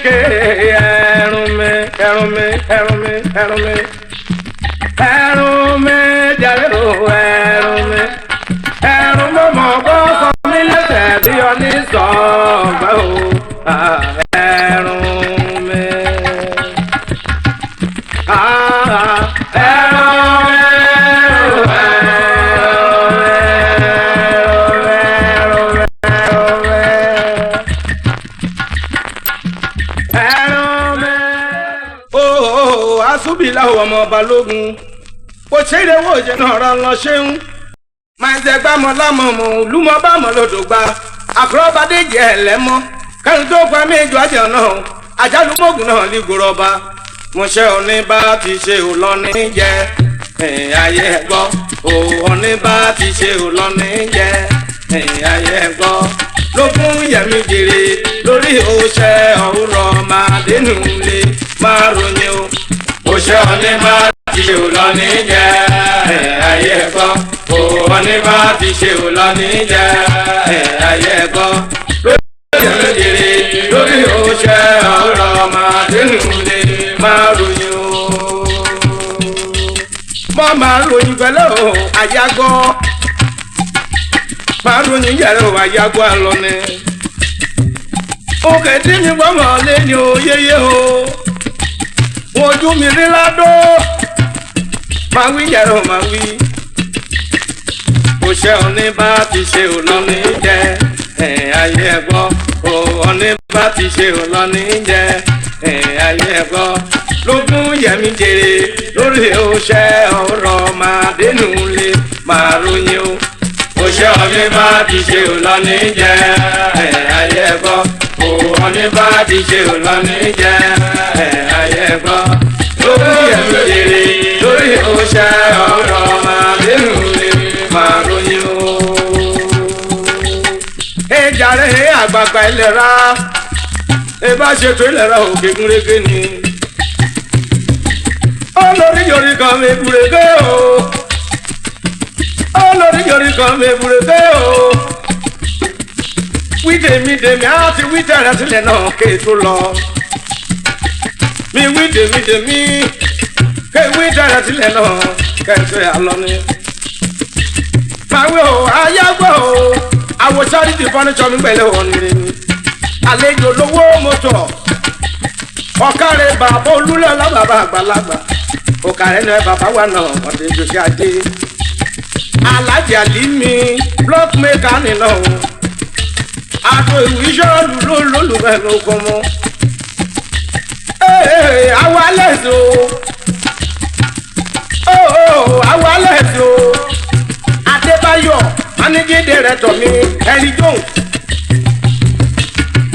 ké ẹ̀rùn mi ẹ̀rùn mi ẹ̀rùn mi ẹ̀rùn mi ẹ̀rùn mi jàre o ẹ̀rùn mi ẹ̀rùn mi mọ̀ bọ́ sọ mí lẹ́sẹ̀ bí ọ ní sọ̀gbà o ẹ̀rùn mi. Asubila ọmọ balógun kò ṣeré wo jẹ náà ra lọ ṣeun máa jẹ gbámọ lámọmọ olúmọ bámọ lọdọ gba àkọrọbadé jẹ ẹlẹmọ kẹrin tó pa méjọ àjẹ náà àjálùmọgùn náà ní gbòrọba mọṣẹ òní bá ti ṣe òlọní jẹ ayé ẹgbọ òní bá ti ṣe òlọní jẹ ayé ẹgbọ lókun yẹmí jèrè lórí oṣẹ ọhúrọ máa dénú lé máa ròyìn o. Oṣé ọ̀ní bá ti ṣe òlọ́ní jẹ́ ayé ẹ̀kọ́. Ọ̀ní bá ti ṣe òlọ́ní jẹ́ ayé ẹ̀kọ́. Lórí ìrìnjèrè lórí oṣé ọ̀rọ̀ máa dénú lé máa ròyìn o. Mo máa ròyìn pẹ̀lú àyágọ́. Máa ròyìn yẹ̀rọ àyágọ́ àlọ́ni. Òkè tí mi gbọ́mọ̀ lé ní oyéyé o. Ojú mi rí ládó máa wí yẹ̀rọ máa wí. Oṣé ọ̀ní bá ti ṣe òlọ́ní jẹ́ ayé ẹ̀gbọ́. Ọ̀ní bá ti ṣe òlọ́ní jẹ́ ayé ẹ̀gbọ́. Lógún yẹ̀mí jèrè lórí oṣé ọ̀rọ̀ máa dénú lé máa ròyìn o. Oṣé ọ̀ní bá ti ṣe òlọ́ní jẹ́ ayé ẹ̀gbọ́. Ọ̀ní bá ti ṣe òlọ́ní jẹ́ ayé ẹ̀gbọ́. Lórí ẹ̀mí jèrè lórí oṣé ọ̀rọ̀ máa dénú lé máa ròyìn o. Ejàre àgbààgbà ìlera ebá ṣètò ìlera òkè gúnrégé ni. Olórí yorí kan mi gúnrégé o. Olórí yorí kan mi gúnrégé o. Wí tèmi tèmi àti wí tẹ̀rẹ̀ sílẹ̀ náà kéètò lọ. Mi wí tèmi tèmi kéwì tẹ̀rẹ̀ sílẹ̀ náà kéètò àlọ́ ni. Màwé o ayágbó o àwòsàn ti fọ́nìṣọ́ mi pẹ̀lú ọ̀nìrè mi. Àlejò lówó mọ́tò ọ̀kàrẹ̀ bàbá olúlẹ̀ lábàbà àgbàlagbà ọ̀kàrẹ̀ náà bàbá wà náà ọ̀dẹ̀ ìjọsí ajé. Alájà lì mí block maker nínú o. Àtò ìwé iṣẹ́ lólùbẹ̀ ló kọ́ mọ́. Àwọn alẹ́ sí o. Àwọn alẹ́ sí o. Adébáyọ̀ managing director mi Henry Jones.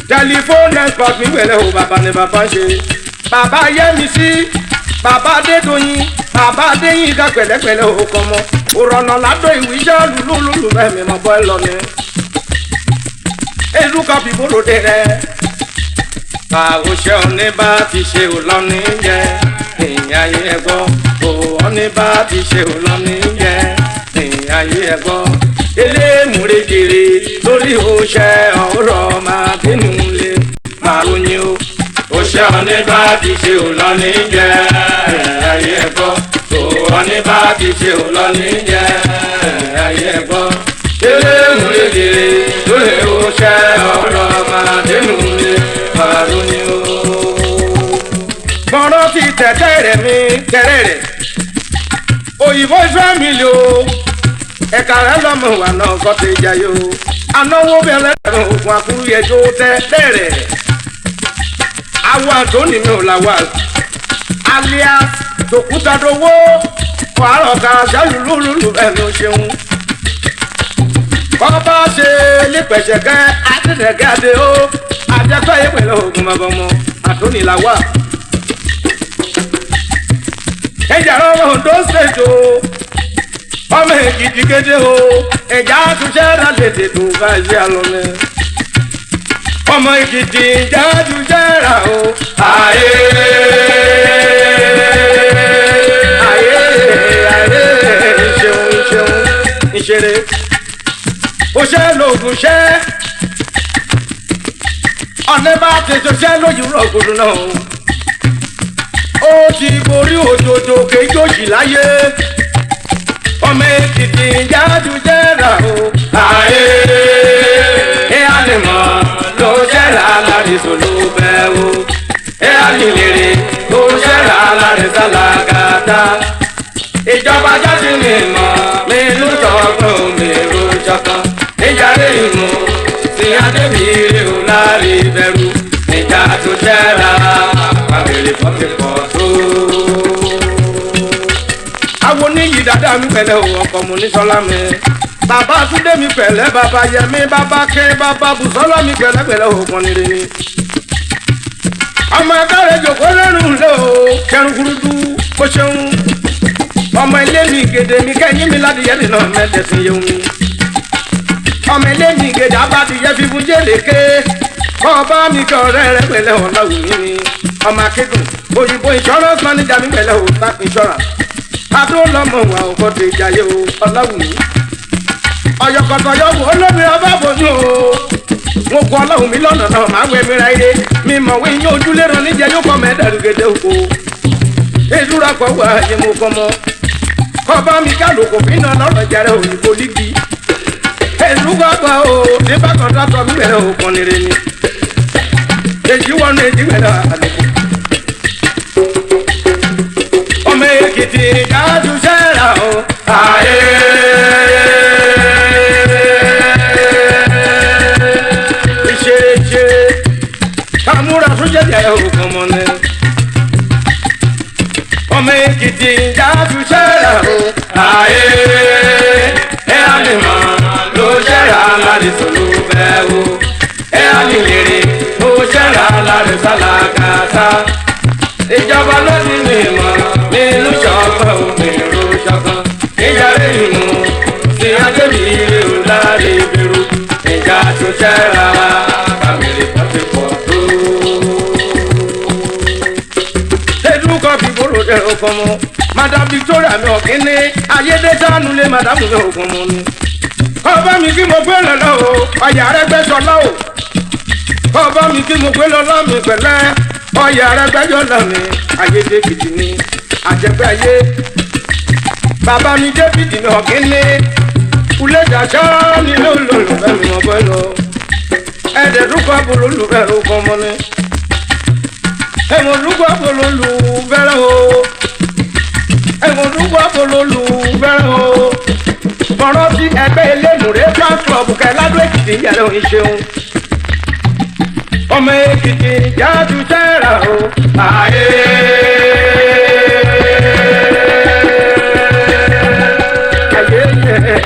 Telephone network mi wẹ̀lẹ̀ o bàbá ni bàbá ṣe. Bàbá Yẹ́misí, bàbá Adédoyin, bàbá Adéyínká pẹ̀lẹ́pẹ̀lẹ́ o kọ́ mọ́. Òrọ̀nà ládò ìwé iṣẹ́ lólùbẹ̀ mi mọ̀ bọ́ ẹ lọ ni. Èlú kan fi bóró dé rẹ̀. Oṣé ọ̀ní bá ti ṣe òlọ́ní jẹ́ ayé ẹ̀gbọ́. Ọ̀ní bá ti ṣe òlọ́ní jẹ́ ayé ẹ̀gbọ́. Elémùrè jèrè lórí oṣé ọ̀rọ̀ máa dénú lé máa ròyìn o. Oṣé ọ̀ní bá ti ṣe òlọ́ní jẹ́ ayé ẹ̀gbọ́. Ọ̀ní bá ti ṣe òlọ́ní jẹ́ ayé ẹ̀gbọ́. Elémùrè jèrè lórí oṣé ọ̀rọ̀ máa dénú lé máa ròyìn o. Mọ̀rọ̀ ti tẹ̀tẹ̀ rẹ̀ mi tẹ̀rẹ̀ rẹ̀. Òyìnbó fẹ́ mi lò ó. Ẹ̀ka rẹ̀ lọ́mọ wà náà kọ́ ti jayé o. Anáwó bẹ̀rẹ̀ ẹ̀rọ ògùn àkúrú yẹjọ́ tẹ́tẹ̀ rẹ̀. Àwọn àtòní mi ò làwà. Alias Tòkútàdówó wàhálà ọ̀gá aṣáájú ẹ̀ ló ṣeun. Bọ́bá ṣe ní pẹ̀ṣẹ̀kẹ́ àtẹ̀tẹ̀kẹ́ adé o. Àjẹpẹ́ yẹ pẹ̀lú ogun mọ̀bọ̀mọ̀ àtòní làwà. Ẹ̀jà ọmọ Ondo State o. Ọmọ Èkìtì kéde o. Ẹ̀jà àtúnṣe rà lèdè tó bá yé alọ́lẹ̀. Ọmọ Èkìtì ìjà àtúnṣe rà o. Ayé ṣeun ìṣeré. Ó ṣe lóògùn ṣẹ́. ọ̀nẹ́ bá ti ṣiṣẹ́ lóyún ògùn náà ó ti borí òjòjò kéjòjì láyé ọmọ Èkìtì jáde jẹ́ra o. ayé ẹ á lè mọ̀ ló jẹ́ra alárìsọ ló bẹ́ o ẹ á lè lèrè ló jẹ́ra alárìsọ làgàtà ìjọba jáde mi mọ̀ mi ló tọ́gbọ́n mi ló jọkan níjàre ìmú sí adébíyẹ ò lárí bẹ̀rù níjà tó jẹ́ra àbẹ̀rẹ̀ fọ́kẹ́fọ́ tó. àwọn oníyì dáadáa mi pẹ̀lẹ́ o ọkọ mo ní sọlá mi bàbá túndé mi pẹ̀lẹ́ bàbá yẹmí bàbá ké bàbá bùsọ́lá mi pẹ̀lẹ́pẹ̀lẹ́ o kàn nílé ni. ọmọ akárẹ̀ jòkó lẹ́rù lé o kẹrù kúrúdú bó ṣeun ọmọ ilé mi gèdè mi kẹ́yìn mi láti yẹ́ nínú mẹ́tẹ̀sìn yẹun mi. ọmọ ilé mi gèdè abádìyẹ fífún jẹ́lẹ̀ké ọba mi kẹ́ ọ̀rẹ́ rẹ pẹ̀lẹ́ ọ̀làwù mi ni ọmọ akédùn òyìnbó insurance manager mi pẹ̀lẹ́ o tap insurance adó lọmọ wa ò kọ́ tèjà yé o ọlọ́wùmí ọ̀yọ̀kọ̀tọ̀ yọ̀wò olómi ọba bòjú o mo kọ ọlọ́wùmí lọ́nà náà máa wẹ̀ mí ra ire mi mọ̀ wí yín ojúlé rán níjẹ́ yóò kọ́ mẹ́ẹ̀ẹ́dẹ́rù gèdè oko ìdúrà kọ́ wà yé mo kọ́ mọ́ kọ́ba mi kálù kò fi náà lọ́rọ̀ jẹrẹ òyìnbó lígi èlú gbàgbà o nígbà kan tó tọ́ mi bẹ̀rẹ̀ òkan nire ni èjì wọnú èjì bẹ̀rẹ̀ àlùkò. ọmọ Èkìtì jáde sẹ́ra o. ayé ìṣeéṣe kàmúra sójà jẹ́ òkan mọ́ ni. ọmọ Èkìtì jáde sẹ́ra o. ayé ẹ á lè mọ̀ ló sẹ́ra láti sọ̀rọ̀ bẹ́ẹ̀ o ẹ á lè lèrè ló sẹ́ra láti sálàkàtà ìjọba ló ti lè mọ̀ nínú ṣọ̀kan òmìnirò ṣọ̀kan ìjàre ìmú sí adébíyẹ ò láre bẹ̀rù ìjà tó sẹ́ra kàmìlì kan ti pọ̀ tó. lẹ́dúkọ̀ bí bóró dẹ̀ ọkọ̀ mọ́ madam Victoria mi ọ̀kíní ayédèjánu lé madam mi ògùn mu ni. ọba mi kí mo gbé lọ́lọ́ o ọ̀yà Arẹ́gbẹ́ṣọlá o ọba mi kí mo gbé lọ́lọ́ mi pẹ̀lẹ́ ọ̀yà Arẹ́gbẹ́ṣọlá mi ayédèkìtì ni àjẹpẹ́ ayé bàbá mi David mi ọ̀kíní ulé jàjá ni lólùfẹ́ mi wọ́n bọ́ lọ ẹ̀ẹ́dẹ̀dúkọ̀ abolólùfẹ́ o kọ́ mọ́ ni ẹ̀mọ̀dúkọ̀ abolólùfẹ́ o ẹ̀mọ̀dúkọ̀ abolólùfẹ́ o bọ̀rọ̀ sí ẹgbẹ́ elémùrè fan club kẹládùn Èkìtì yàrá òun ṣeun ọmọ Èkìtì jáde sẹ́ra o. ayé ayé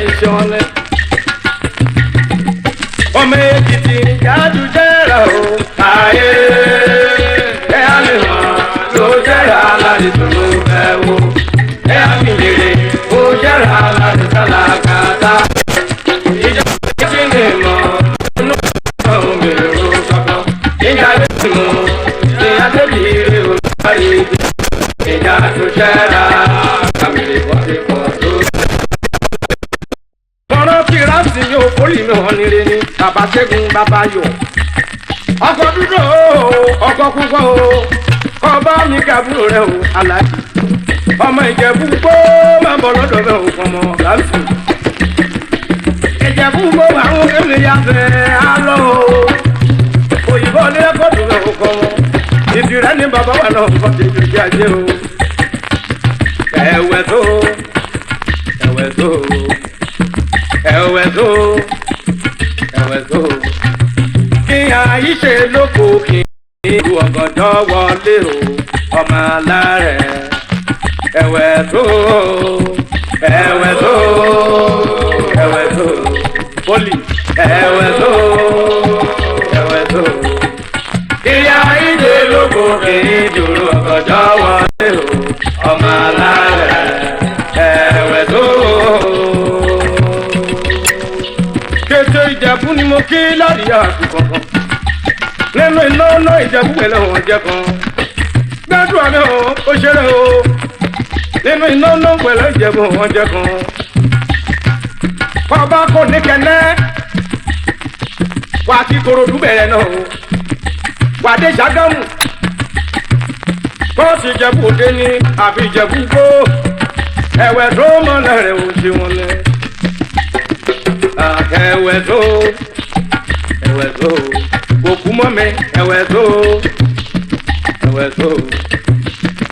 ìṣọ̀lẹ̀ ọmọ Èkìtì jáde sẹ́ra o. ayé ẹ á lè mọ̀ ló sẹ́ra láti dùnú ẹ wo ẹ á fi lèrè ó sẹ́ra láti sálàkàtà ìjọba ti lè mọ̀ nínú òmìnirò ṣọ̀kan ìjàre ìmú sí adébíyẹ ò láre ìjà tó sẹ́ra kàmìlì kan ti pọ̀ tó. bọ́rọ̀ kíláàsì yóò fólì mi hàn nílé ní bàbá Ṣẹ́gun bàbá yọ̀ ọkọ̀ dúdú ọkọ̀ púpọ̀ kọ́ba mi kàbúrò rẹ̀ o aláàjì ọmọ Ìjẹ̀bú gbó máa bọ̀ lọ́dọ̀ rẹ̀ o fọmọ láti Ìjẹ̀bú gbó àwọn kéwì ya fẹ́ alọ́ o òyìnbó ní ẹ̀kọ́dù rẹ̀ o kọ́ wọn ìdìrẹ́ ní bàbá wà náà kọ́ ti ju jáde o ẹ̀wẹ̀ tó ẹ̀wẹ̀ tó ẹ̀wẹ̀ tó ẹ̀wẹ̀ tó kí àyíṣe lóko kí ìlú ọ̀gànjọ́ wọlé o ọmọ alárẹ̀ ẹ̀wẹ̀ tó ẹ̀wẹ̀ tó ẹ̀wẹ̀ tó poli ẹ̀wẹ̀ tó ẹ̀wẹ̀ tó kí àyíṣe lóko kí ìlú ọ̀gànjọ́ wọlé o ọmọ alárẹ̀ ẹ̀wẹ̀ tó. kété Ìjẹ̀bú ni mo kí láríyá àdúgbò kan nínú iná náà Ìjẹ̀bú pẹ̀lú wọn jẹ́ kan gbádùn àmì ó ṣeré o nínú iná náà pẹ̀lú Ìjẹ̀bú wọn jẹ́ kan ọba kò ní kẹ́nẹ́ wà á ti Kòròdú bẹ̀rẹ̀ náà o wàdé Ṣàgámù bọ́ọ̀sì Ìjẹ̀bú Òde ní àfi Ìjẹ̀bú Igbó ẹ̀wẹ̀ tó mọ́lẹ̀ rẹ̀ ò ṣe wọn lẹ̀ ẹ̀wẹ̀ tó òkú mọ́ mi ẹ̀wẹ̀ tó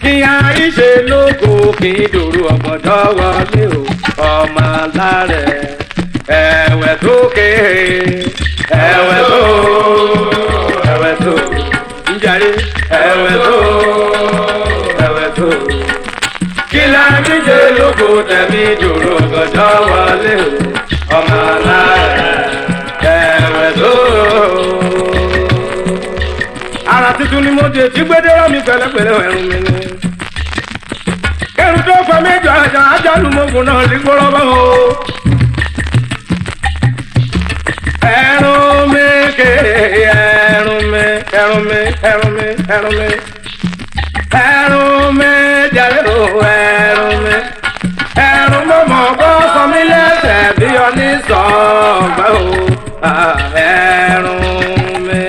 kí ayé ṣe lóko kí dòrò ọ̀gbọ̀dọ̀ wọlé o ọmọ alárẹ̀ ẹ̀wẹ̀ tó ké ẹ̀wẹ̀ tó njàre ẹ̀wẹ̀ tó kí ayé ṣe lóko tẹ̀mí dòrò ọ̀gbọ̀dọ̀ wọlé o ọmọ alárẹ̀ ẹ̀wẹ̀ tó. Ara tuntun ni mo dé tí gbẹdẹ́rọ́ mi pẹ̀lẹ́pẹ̀lẹ́ ẹ̀rùn mi ni. Kẹrù tó fa méjọ àjà ajálùmọ̀gùn náà lè gbọ́rọ̀ bá o. Ẹ̀rùn mi kéré ẹ̀rùn mi jẹ́rẹ́ o ẹ̀rùn mọ̀mọ́ bọ́ sọ mí lẹ́sẹ̀ bí ọ ní sọ̀gbẹ́ o ẹ̀rùn mi.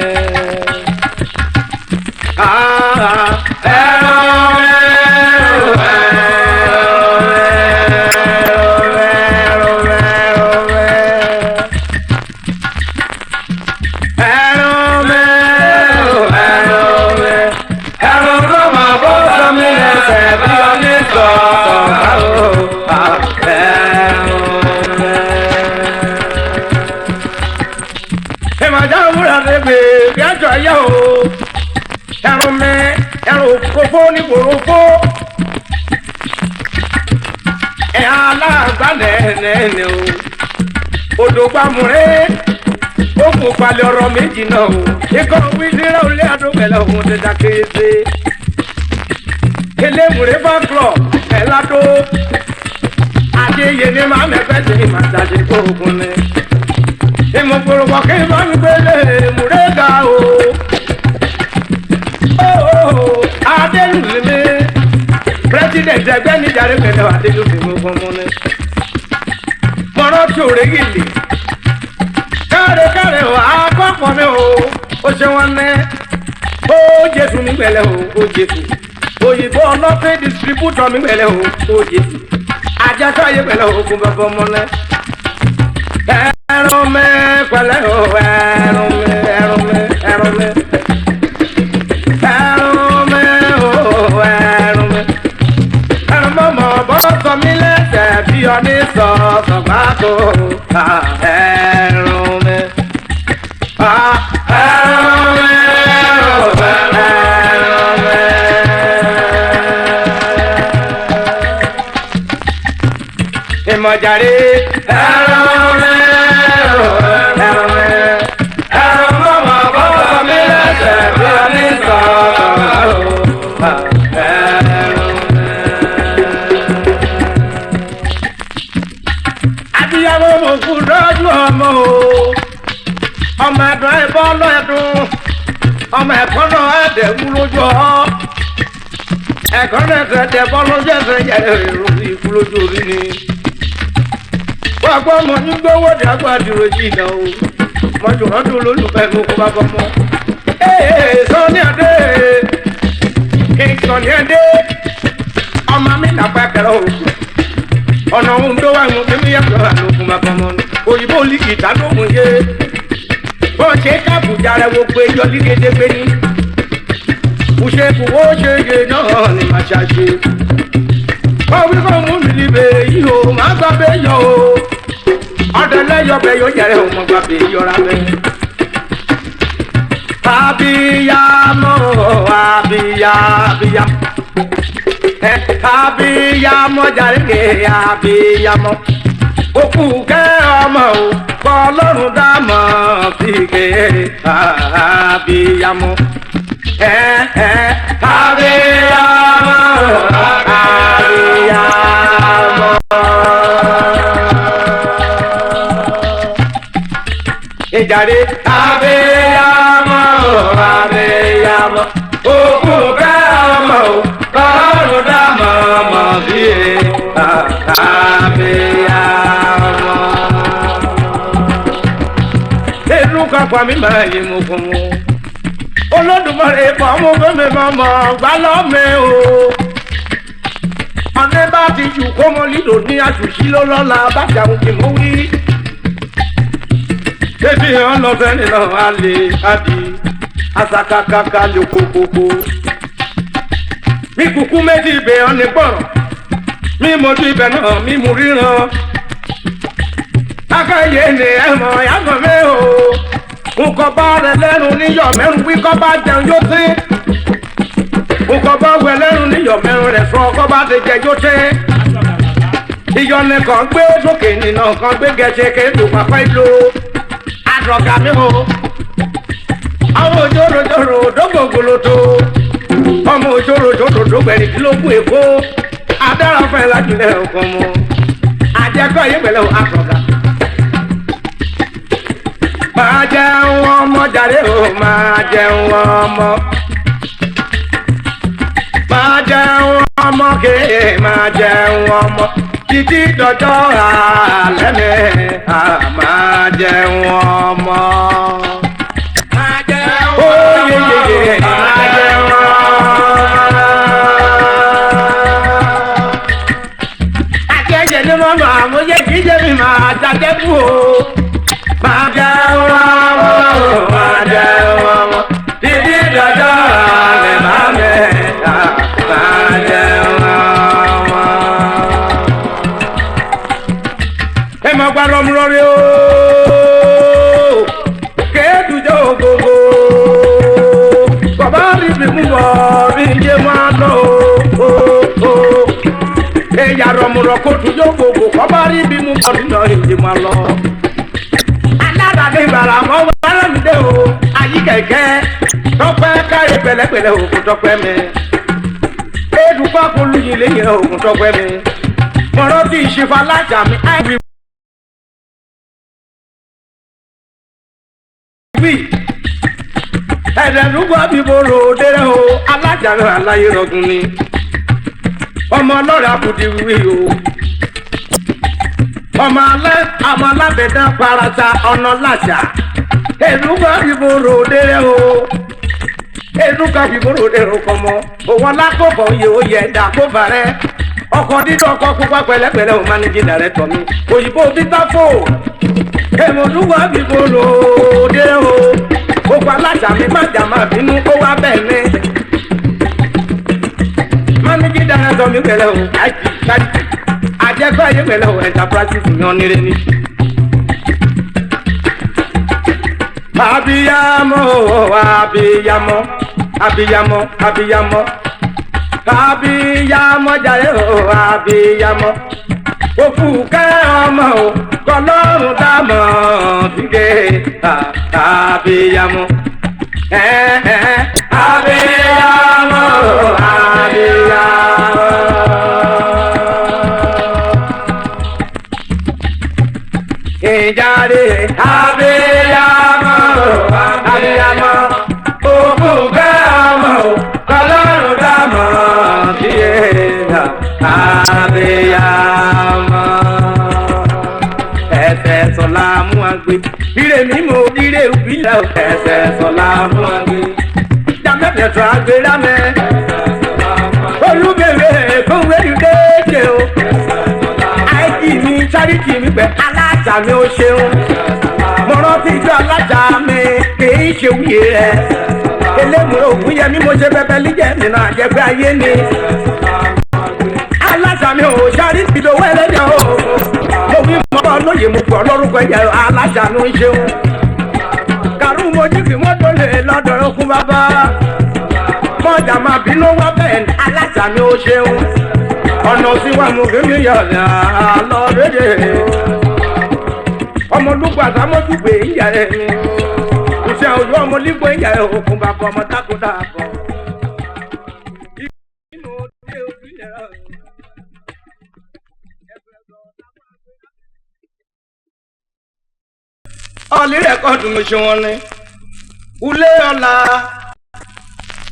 Òfófó ní kòrófó ẹ̀ aláàgbá nẹ́ẹ̀nẹ́ o odò gbàmúrẹ́ ó kò palẹ̀ ọ̀rọ̀ méjì náà o ikọ̀ wíṣírà olé àdókẹ́lẹ̀ òun ti dá kéésì elémùrẹ́ bá club ẹ̀ ládó adéyé ní màá mẹ́fẹ́ sí ìmàdàdé kóògùn ni ìmọ̀gbòròpọ̀ kí n bá mi gbélé múrẹ́ ga o. Adélùmí president ẹgbẹ́ níjàre pẹ̀lú Adélùmí mo fọ́n mọ́ ní. Mọ̀rọ́ tí òré gìlì. Káre o, akọ́pọ̀ mi o, ó ṣe wọ́n ní. Ó Jésù mi pẹ̀lẹ́ o, ó Jésù. Òyìnbó ọlọ́pẹ́ distributor mi pẹ̀lẹ́ o, ó Jésù. Ajásọ ayé pẹ̀lẹ́ o, kún bẹ́ẹ̀ fọ́ mọ́ ní. Ẹ̀rùn mi pẹ̀lẹ́ o, ẹ̀rùn mi. Ní sọ̀sọ̀ gbàgbó ẹ̀rùn mi. Ìmọ̀jàre ẹ̀rùn mi. Ẹ̀rùn mọ̀mọ́ bọ́ sọ mí lẹ́sẹ̀ bí ọ ní sọ̀sọ̀ gbàgbó. Ọmọ ẹ̀dùn ẹ̀bọ́ lọ́ẹ̀dùn ọmọ ẹ̀kọ́ náà ẹ̀dẹ̀kú lójú ọ́ ẹ̀kọ́ náà ẹ̀dẹ̀ bọ́ lójú ẹ̀sẹ̀ yẹ̀rẹ̀ èrò ikú lójú orí ni. wọ́n gbọ́ ọmọ ní gbówó dàgbà àdúró jì náà o mọ́jú rọ́dún olólùfẹ́ mi kó bá bọ́ mọ́. Sọ́ni Adé Sọ́ni Adé ọmọ mi nàpẹ́ kẹrẹ òkú ọ̀nà òun tó wà mú kébí yàtọ̀ àlòkùn bá bọ́ mọ́ òyìnbó líkì tá ló mú yé bó ṣe kábùjá rẹ wo pé yọ lígédé gbé ní kùṣekù ó ṣe yé náà ni màá ṣàṣe wọ́n wí kó mú mi líbe yìí o má gbà pé yọ o ọ̀dẹ lẹ́yọ̀ bẹ yóò jẹ́rẹ̀ o mọ̀ gbà pé yọra bẹ. Abiyamọ abiyamọ jàre abiyamọ òkú kẹ́ ọmọ o kọ́ ọlọ́run dá mọ̀ sí ké abiyamọ. Abiyamọ. Ìjàre abiyamọ òkú kẹ́ ọmọ o kọ́ ọlọ́run dá mọ̀ sí ké abiyamọ. Kápá mi máa yé mo fún mu. Olódùmarè fọmú fẹmi mọmọ gbálọmẹ o ọ̀nẹ́ bá ti jù kó mọ lílò ní àṣùṣí ló lọ́la bàjẹ́ àwọn kì mú wí. Bébí hàn lọ́fẹ́ nínú àlè àbí àsàkàkàkà lè kókókó. Mi kúkú méjì ibẹ̀ hàn ní gbọ̀rọ̀, mi mojú ibẹ̀ náà mi mú ríran. Akáyé ni ẹ̀mọ̀ yàgò mi o, nǹkan bá rẹ̀ lẹ́nu níyọ̀ mẹ́rùn wí kọ́ bá jẹun yóò sí. Nǹkan bá wẹ̀ lẹ́nu níyọ̀ mẹ́rùn rẹ̀ sọ kọ́ bá ti jẹ yóò sí. Iyọ̀ nìkan gbé sókè nínú kan gbé gẹ̀ẹ́sẹ̀ kéèdù pàpà ìlú. Àdọ̀gà mi o, àwọn òjòròjòrò dógògòlò tó. Ọmọ òjòròjòrò dógbẹ̀rì kìlógún èkó. Adára fẹ́ lájúlẹ̀ ọkàn mọ́. Àjẹkọ̀ yìí pẹ̀lú àkọ́gà. Máa jẹun ọmọ jàre o, máa jẹun ọmọ. Máa jẹun ọmọ kéè, máa jẹun ọmọ. Títí dọjọ́ alẹ́ mi, máa jẹun ọmọ. Máa jẹun ọmọ. Oyeyeye, máa jẹun ọmọ. Àjẹjẹ ni mo mọ àmúyẹ jíjẹ mi máa jàjẹ́ kú o. Máa jẹun ọmọ, máa jẹun ọmọ. Títí dọjọ́ alẹ́ máa mẹ́ta, máa jẹun ọmọ. Ẹ máa gbá rọmúrọrí o, kéèdù jẹ́ ògógó. Bàbá rí bí mú bọ̀ bí njẹ́ máa lọ o. Ẹ̀yà rọmúrọ kó tún jẹ́ ògógó. Bàbá rí bí mú bọ̀ bí njẹ́ máa lọ. Aládàáde ìbàrà mọ́ wàhálà mi dé o. Ayí kẹ̀kẹ́ tọ́pẹ́ káyé pẹ̀lẹ́pẹ̀lẹ́ òkun tọ́pẹ́ mi. Kéèdù pákó lóyìn lẹ́yìn òkun tọ́pẹ́ mi. Mọ̀rọ́ tí ìṣèfà lájà mi áìwì. Ẹ̀rẹ̀dúgbò bíbo ròde o, alájàrò aláyé rọgùn ni. Ọmọ ọlọ́rẹ̀ àbùdí wí o. Ọmọ alábẹ̀dá parata ọ̀nà làjà. Ẹ̀rúgbò bíbo ròde o. Ẹ̀rúgbò bíbo ròde o kọ́mọ. Òwò alákòbọ̀ yẹ oyè ẹ̀dá kó bàrẹ́. Ọkọ̀ dídọ̀ ọkọ̀ pupa pẹ̀lẹ́pẹ̀lẹ́ o managing director mi. Òyìnbó bítàfò. Ẹ̀mọ̀dúgbò bíbo ròde o. Gbogbo alájà mi má jà máa bínú ó wá bẹ́ẹ̀ ni. Managing director mi pẹ̀lẹ́ o, àjẹgbẹ́ ayé pẹ̀lẹ́ o, enterprises mi ọ́ nílé ní. Abiyamọ, abiyamọ, abiyamọ, abiyamọ, abiyamọ jàre o, abiyamọ. Òkú kẹ́ ọmọ o, kọlọ́run dámọ̀ síge abiyamọ. Abiyamọ, abiyamọ. Ìjàre abiyamọ, abiyamọ. Òkú kẹ́ ọmọ o, kọlọ́run dámọ̀ síge abiyamọ. Ẹsẹ̀ sọ̀la mú agbe, ire mi mo ire òbílẹ̀ o. Ẹsẹ̀ sọ̀la mú agbe, jàmẹ́fẹ̀ sọ agbe lámẹ́. Olúbẹ̀rẹ̀ kówé ìdéjì o. Àìkí mi charity mi pẹ̀ alájà mi ó ṣeun. Mo rántí ìjọ alájà mi kìí ṣe wúyè rẹ̀. Elémùrò ògùn yẹ mí mo ṣe pẹpẹ líjẹ̀ nínú àjẹpẹ́ ayé ni. Alájà mi ò charity lówó ẹlẹ́dẹ̀ o. Mo wí mọ́ lóye mo pọ̀ lórúkọ ẹ̀yẹ alájà ló ń ṣeun. Kàrú mojú kí wọ́n tó lè lọ́dọ̀ okun bàbá. Mọ̀jà máa bínú wá bẹ́ẹ̀ ni alájà mi ó ṣeun. Ọ̀nà sí wa mo fi mi yọ̀ lọ rédè. Ọmọlúgbà sámọ́júgbè ìyá rẹ̀ mi. Ìṣẹ́ òjò ọmọlúgbò ìyá rẹ̀ okun bàbá ọmọ tákúndàbọ̀. Ọ̀lì rẹ̀kọ́dù mi ṣe wọn ni. Ulé ọ̀la,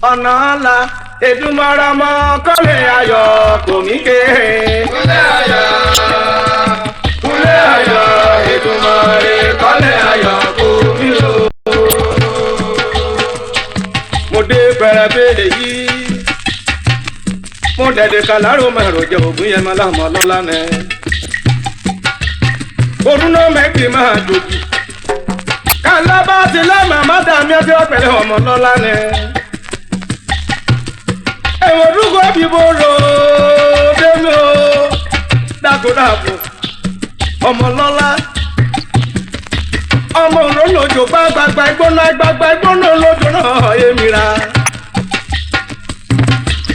ọ̀nà ọ̀la, Èdùmàràmọ́ kọ́lé ayọ̀ kò mí ké. Ulé ayọ̀, Èdùmàrè kọ́lé ayọ̀ kò mí o. pẹ̀rẹ̀ bẹ́ẹ̀ yìí. Mo dẹ̀dẹ̀ kàlárò mẹ́rò jẹ́ ògùn yẹn máa lámọ̀ lọ́la nẹ. Orúnà mẹ́gbì máa dòbí. Kàlábà ti lámà má dàmí ẹtí wá pẹ̀lẹ́ ọmọ lọ́la nẹ. Ẹ̀wọ̀n dúkọ́ bíbó ro démi o. Dàgòdàbò ọmọ lọ́la. Ọmọ òrólòjò gbàgbàgbà ìgbóná lójó náà èmi ra.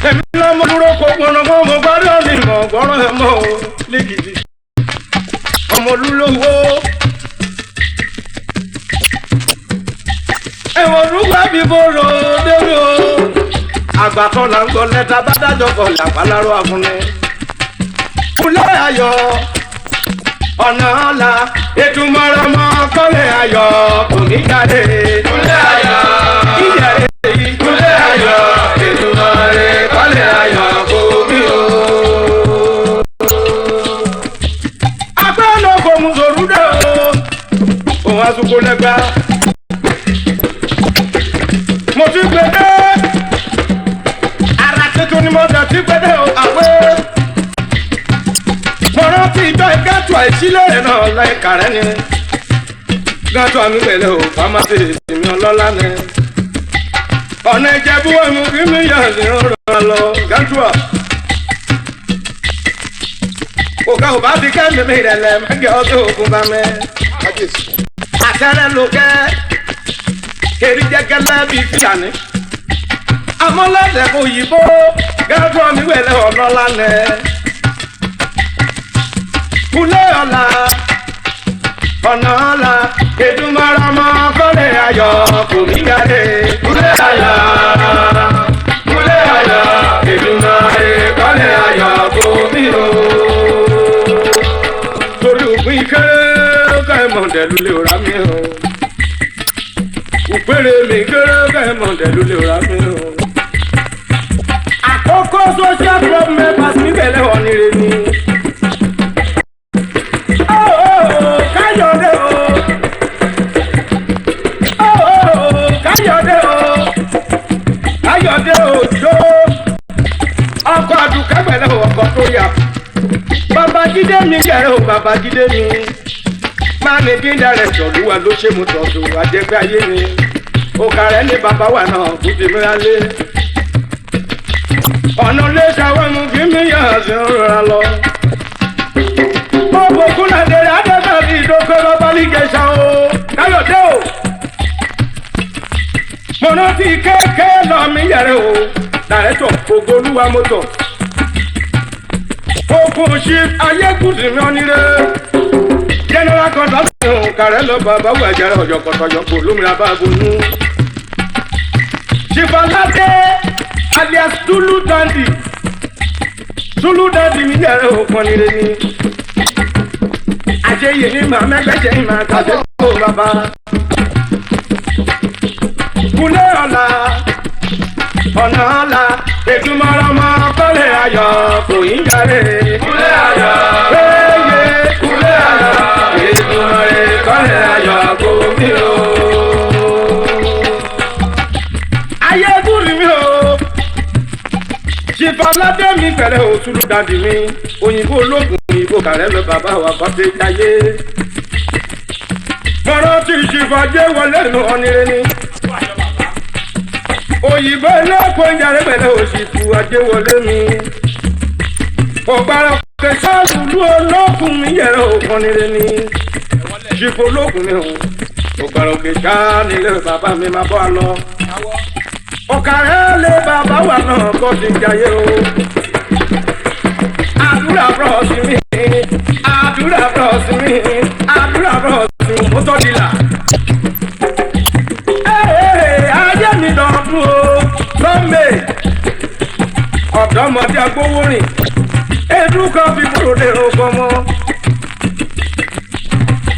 Èmi lọ́mọ dúró kó gbọ́nà mọ́ mo gbádùn ní ìmọ̀ ọ̀gbọ́rọ̀ ẹ̀ mọ́ o lẹ́gìdì. Ọmọ olúlówó. Ẹ̀wọ̀n rúgbà bíbó ro débi o. Àgbà kan là ń gbọ́ lẹ́ta bá dájọ́ kọ̀ làpálárò àfúnni. Kúlẹ̀ ayọ̀ ọ̀nà ọ̀la ètùmọ̀rọ̀mọ́ kọ́lẹ̀ ayọ̀ kò ní jáde. Kúlẹ̀ ayọ̀ ìyẹ̀rẹ̀ yìí. Kúlẹ̀ ayọ̀ ètùmọ̀rẹ̀ kọ́lẹ̀ ayọ̀ kò mí o. Agbẹ́nà kò mú sòrúdà o. Òun àsùkò lẹ́gbà. Mo ti gbẹdẹ. Ara tuntun ni mo dà ti gbẹdẹ o. Àwẹ̀. Mọ̀rán tí ìjọ ìgẹ́tù àìsílẹ̀ náà láìka rẹ̀ ni. Gátù àmì pẹ̀lẹ́ ò fámásì ìsinmi ọlọ́lá ni. Ọ̀nà Ìjẹ̀bú ẹ̀mú kí mi yà sí ọ̀rọ̀ lọ gátù à. Òkà ò bá ti kẹ́ mímí ìrẹ̀lẹ̀ mẹ́gẹ̀ ọdún ògùn bá mẹ́. Àtẹ́rẹ́ ló kẹ́ kiri jẹ́gẹ́lẹ́ bíi fìlàní. Amọ́lẹ́dẹ̀ kò yìnbó gátù àmì pẹ̀lẹ́ ọlọ́lá ni. Kúlẹ̀ ọ̀la ọ̀nà ọ̀la ètùmọ̀rọ̀mọ́ kọ́lẹ̀ ayọ̀ kò ní jáde. Kúlẹ̀ ayọ̀ ètùmọ̀rẹ̀ kọ́lẹ̀ ayọ̀ kò ní o. Torí òpin kéré ká ẹ̀ mọ̀ọ́dẹ̀lú lè ra mi o. Òpèrè mi kéré ká ẹ̀ mọ̀ọ́dẹ̀lú lè ra mi o. Àkókò social club members níbẹ̀lẹ̀ wọ̀ ní rẹ̀ ni. Káyọ̀dé òjò ọkọ̀ àdùkágbẹ̀lẹ̀ ọkọ̀ tó yà. Babájídé mi jẹ̀rẹ̀ o Babájídé mi. Managing Director Olúwa ló ṣe mú tọ̀tù àjẹgbẹ́ ayé mi. Òkàrẹ́ ní bàbá wà náà kú ti mìíràn lé. Ọ̀nà lè ṣàwọn mú kí mi yà sí ọ̀rọ̀ lọ. Ọ̀pọ̀ kúnlẹ̀ adẹ́gbẹ́ fi ìdókòrò Bálígẹ̀ṣà o. Káyọ̀dé o. Mọ̀nà tí kéèké lọ mí yẹ̀rẹ̀ o. Dàrẹ́tọ̀ Ògolúwa mọ́tò. Okùn ṣí ayékùsì mi ọ́nire. General contractor kàrẹ́ lọ bàbá wà jẹ́rẹ̀ ọ̀jọ̀ kọ̀tọ̀jọ̀ lómìnira bá gbónú. Ṣìfàládé alias Tulu Dandy. Tulu Dandy mi yẹ̀rẹ̀ o pọ̀nire ni. Àṣeyè ni màá mẹ́gbẹ́jẹ́ ni màá tàbí kó bàbá. Kúlẹ̀ ọ̀la ọ̀nà ọ̀la ètùmọ̀rọ̀mọ́ kọ́lẹ̀ ayọ̀ kò yín jáde. Kúlẹ̀ ayọ̀ péye kúlẹ̀ ayọ̀ ètùmọ̀rẹ̀ kọ́lẹ̀ ayọ̀ kò mí o. Ayé gúrì mi o. Ṣìfàládé mi pẹ̀lẹ́ o Tulu Dandy mi. Òyìnbó ológun òyìnbó kàrẹ́ lọ bàbá wa kọ́ dé jáyé. Mọ̀rọ̀ tí ìṣìfàjẹ́ wọlé nù ọ́nire ni. Òyìnbó lọ́pọ̀ ìjàre pẹ̀lẹ́ òṣìṣù àjẹwọlé mi. Ọ̀gbàrà kẹsàn lùlú olókùn mi yẹ̀rọ òkànnire ni. Ṣìfò olókùn mi hàn. Ọ̀gbàrà kẹsàn nílé bàbá mi máa bọ́ àlọ́. Ọ̀kàrẹ́ lé bàbá wà náà kọ́ ti jayé o. Àdúrà bros mi. Àdúrà bros mi. Àdúrà bros mi. Mo tọ́ di là. Ayé mi dọ̀dún o. Lọ́mẹ̀. Ọ̀dọ́mọdé agbówó rìn. Èdú kan fi kúrò dèrò kọ́mọ.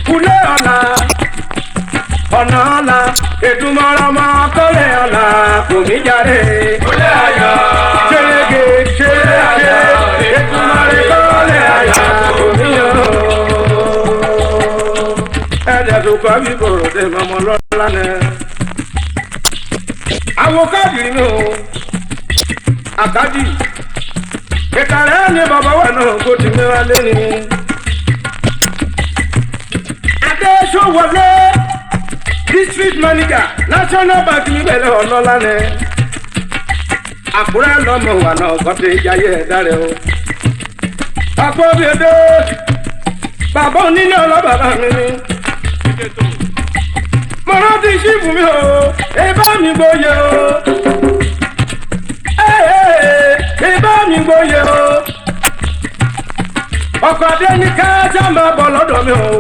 Kúlẹ̀ ọ̀la. Ọ̀nà ọ̀la. Ètùmọ̀rọ̀mọ́ kọ́lẹ̀ ọ̀la kò ní jáde. Kúlẹ̀ ayọ̀. Ṣége ṣége. Ètùmọ̀rẹ̀ kọ́lẹ̀ ayọ̀ kò ní yọ. Ẹ̀dẹ̀ tó kọ́ bí kòrò dé mọ́mọ́ lọ́la náà. àwọn káàdì mi o àkájì ìkàrẹ́ ni bàbá wà náà kó ti mìíràn lẹ́ni. Adéṣòwòlé district manager national bank níbẹ̀rẹ̀ ọlọ́lá ni Àkúrẹ́ lọ́mọ wà náà kọ́tẹ́ ìjayé ẹ̀dá rẹ̀ o. Àpò bèdè bàbá onílé ọlọ́bàbà mi ni. Mo rántí ṣífù mi o, ìbá mi gbóyè o. Ìbá mi gbóyè o. Ọkọ̀ adé ní kájà máa bọ̀ lọ́dọ̀ mi o.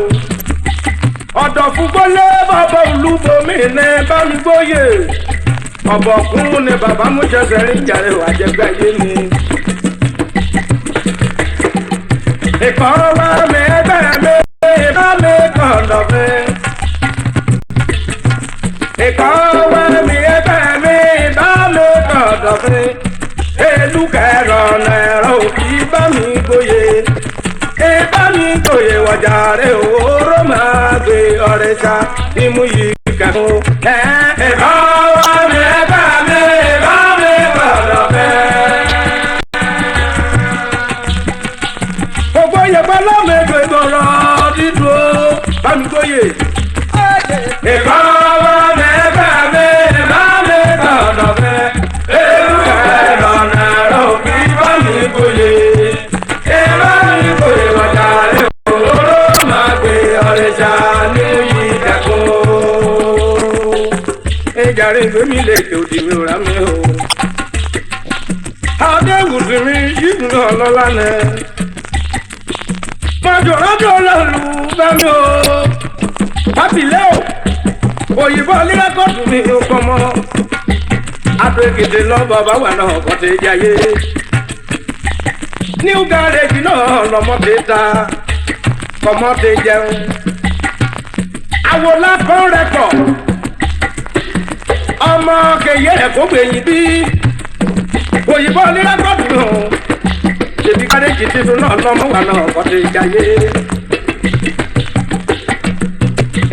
Ọ̀dọ̀ fúgbólé bàbá olúbomi ní bá mi gbóyè. Ọ̀bọ̀kún ni bàbá mú ṣẹ̀ṣẹ̀ rí jàre wà jẹ́gbẹ́ yé mi. Ìkọ̀rọ̀ wa mi ẹgbẹ́ mi bá mi kọ̀ọ̀dọ̀ mi. Ìkọ̀rọ̀ wa mi ẹgbẹ́ mi bá mi kọ̀ọ̀dọ̀ mi. Elúkẹ̀rọ̀ náírà òbí bá mi gbóyè. Ìbá mi gbóyè wọ̀jà rẹ̀ òórò máa gbé ọ̀rẹ́ sá nímú yìí kẹ́kọ̀ọ́. Ìkọ̀rọ̀ wa mi ẹgbẹ́ mi bá mi kọ̀ọ̀dọ̀ mi. Gbogbo yẹ̀pẹ̀ lọ́mẹ̀gbẹ̀ gbọ̀rọ̀ dídúró bá mi gbóyè. Ìkọ̀rọ̀ wa mi ẹgbẹ́ mi bá mi kọ̀ọ̀dọ̀ mi. Elúkẹ̀rọ̀ náírà òbí bá mi gbóyè. Ìbá mi gbóyè wọ̀jà rẹ̀ òórò máa gbé ọ̀rẹ́ sá nímú yìí kẹ́kọ̀ọ́. Ìjàre ìgbé mi lè tè òdì mi rà mí o. Adéwùsì mi yígun náà lọ́lá nẹ. Mọ̀jọ̀rọ̀jọ̀ lọ́lù bẹ́mi o. Pápílẹ̀ o. Òyìnbó onírẹ́kọ̀dù mi ò kọ́ mọ́. Adó èkìtì lọ bàbá wà náà kọ́ ti jayé. New garage náà lọ́mọ ti ta. Kọ́mọ ti jẹun. Àwòlá kan rẹ̀kọ̀. Ọmọ kẹyẹ ẹ̀kọ́ gbẹ̀yìn bí. Òyìnbó onírẹ́kọ̀dù náà. Ṣèbí garage tuntun náà lọ́mọ wà náà kọ́ ti jayé.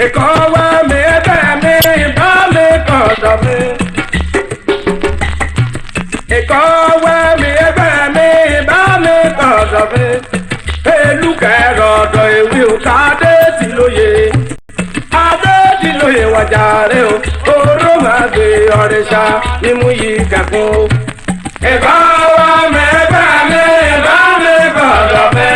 Ìkọ̀ wa mi ẹgbẹ́ mi bá mi kọ̀ọ̀dọ̀ mi. Ìkọ̀ wa mi ẹgbẹ́ mi bá mi kọ̀ọ̀dọ̀ mi. Elúkẹ̀rọ̀ ọ̀dọ̀ ìwé òkà adé ti lóye. Adé ti lóye wọ̀jà rẹ̀ o. Oró máa gbé ọ̀rẹ́ sá nímú yìí kẹ́kọ̀ọ́. Ìkọ̀ wa mi ẹgbẹ́ mi bá mi kọ̀ọ̀dọ̀ mi.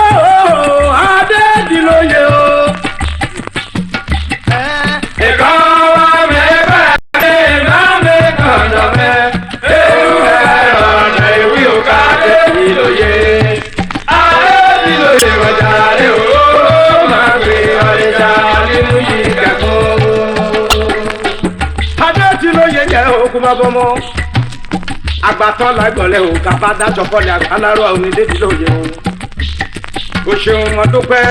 Adé ti lóye o. Ìkọ̀ wa mi ẹgbẹ́ mi bá mi kọ̀ọ̀dọ̀ mi. Elúkẹ̀rọ̀ ọ̀dọ̀ ìwé òkà adé ti lóye. Adé ti lóye wọ̀jà rẹ̀ o. Oró máa gbé ọ̀rẹ́ sá nímú yìí kẹ́kọ̀ọ́. Adé ti lóye jẹ́ okùn bá bọ́ mọ́. Àgbàtọ́ lágbọ̀lẹ̀ o kàbá dájọ́ kọ́lẹ̀ àgbàlárò àwọn onídé ti lóye o. O ṣeun mo dúpẹ́.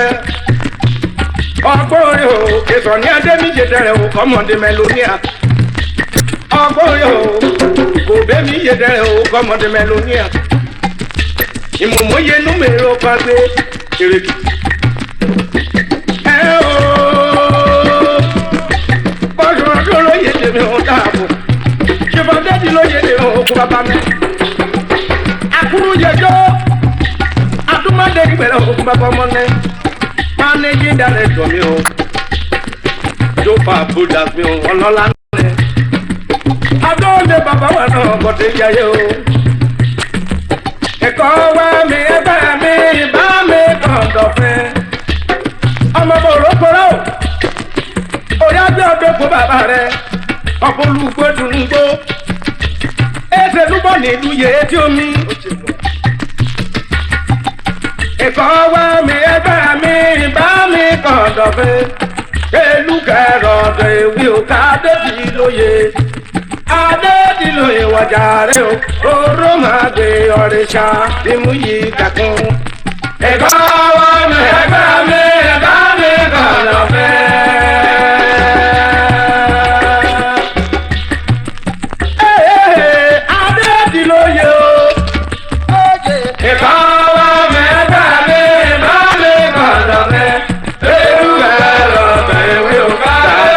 Ọgbọ́n orí o ètò ní adé méje dẹrẹ o kọ́mọdé mẹlóníà. Ọgbọ́n orí o kò bẹ́ mi yé dẹrẹ o kọ́mọdé mẹlóníà. Ìmùmọ́yé númèrò pàgbé èrèkì. Bọ́sùn ọdún lóye tèmi ò dáàbò. Ṣèbọn dẹ́dí lóye tèmi ò kú bàbá mi. Àkúrú yẹjọ́. Adúmọ̀dé gbẹ̀rẹ̀ òkú bàbá ọmọ ní. Managing director mi o. Jópa Buddhas mi o ọlọ́lá ní. Adóòdè bàbá wà náà bọ̀dé jayé o. Ìkọ̀ wa mi ẹgbẹ́ mi bá mi kọ̀ọ̀dọ̀ fẹ́. Ọmọ bò rókòrò o. Orí adé ọdún kó bàbá rẹ̀. Ọ̀pọ̀ olùgbò dùn gbó. Èsè lúbọ̀ nílùú yé tí omi. Ìkọ̀ wa mi ẹgbẹ́ mi bá mi kọ̀ọ̀dọ̀ fẹ́. Elúkẹ̀rọ̀ ọ̀dọ̀ ìwé òkà adé ti lóye. Adé ti lóye wọ̀jà rẹ̀ o. Oró máa gbé ọ̀rẹ́ sá nímú yìí kẹ́kọ̀ọ́. Ìkọ̀ wa mi ẹgbẹ́ mi bá mi kọ̀ọ̀dọ̀ fẹ́. Adé ti lóye o. Ìkọ̀ wa mi ẹgbẹ́ mi bá mi kọ̀ọ̀dọ̀ fẹ́. Elúkẹ̀rọ̀ ọ̀dọ̀ ìwé òkà adé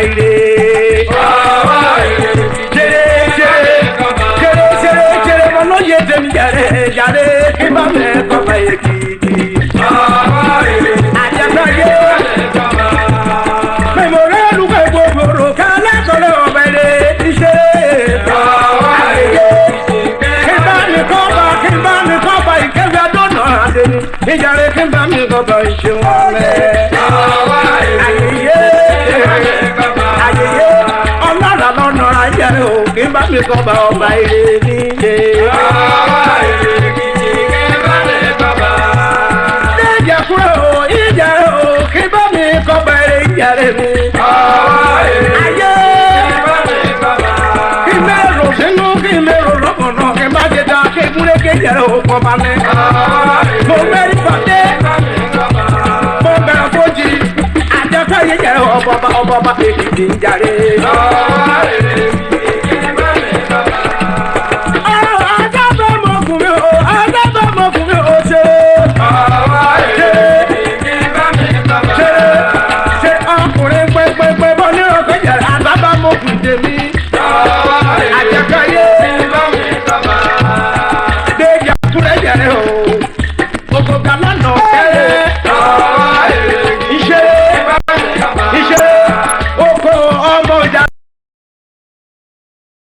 ire. Jere mo lóye tèmi jàre kí bá mi kọ́ba èkìtì. Àjẹsáyé mẹ̀mọ́rẹ́ olùkọ́ ìgbòho kálẹ̀ kọ́lẹ̀ ọ̀bẹ lé iṣẹ́. Kí bá mi kọ́ba ìkẹ́fẹ́ dọ́nà àdéhùn ìjàre kí bá mi kọ́ba ìṣẹ́wọ̀n mẹ́. Ayẹyẹ ọlọ́dà lọ́nà ayé o kí bá mi kọ́ba ọba ire níye. Ìjà kúrò ìjà o kí bá mi kọ́ba ire ìjàre mi. Ayé kí mẹ́rò sínú kí mẹ́rò lọ́kànnà kí má ṣe dá kí múlẹ̀ kéjì rẹ̀ o kọ́ bá mi. Mo mẹ́rin pàdé mo bẹ̀rẹ̀ fojì àjẹsáyé jẹ́ ọba èkìtì ń jàre.